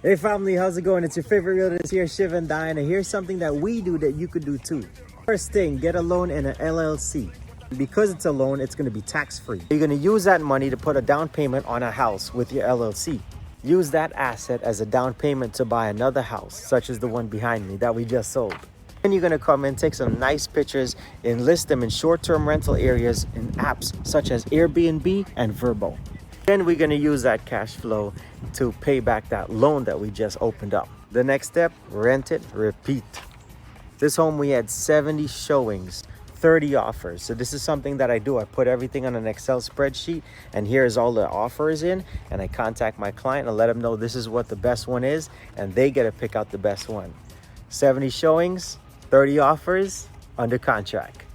Hey family, how's it going? It's your favorite realtors here, Shiv and Diana. Here's something that we do that you could do too. First thing, get a loan in an LLC. Because it's a loan, it's going to be tax-free. You're going to use that money to put a down payment on a house with your LLC. Use that asset as a down payment to buy another house, such as the one behind me that we just sold. Then you're going to come in, take some nice pictures, and list them in short-term rental areas in apps such as Airbnb and Vrbo. Then we're going to use that cash flow to pay back that loan that we just opened up. The next step, rent it, repeat. This home we had 70 showings, 30 offers. So this is something that I do. I put everything on an Excel spreadsheet, and here's all the offers in, and I contact my client and let them know this is what the best one is, and they get to pick out the best one. 70 showings, 30 offers, under contract.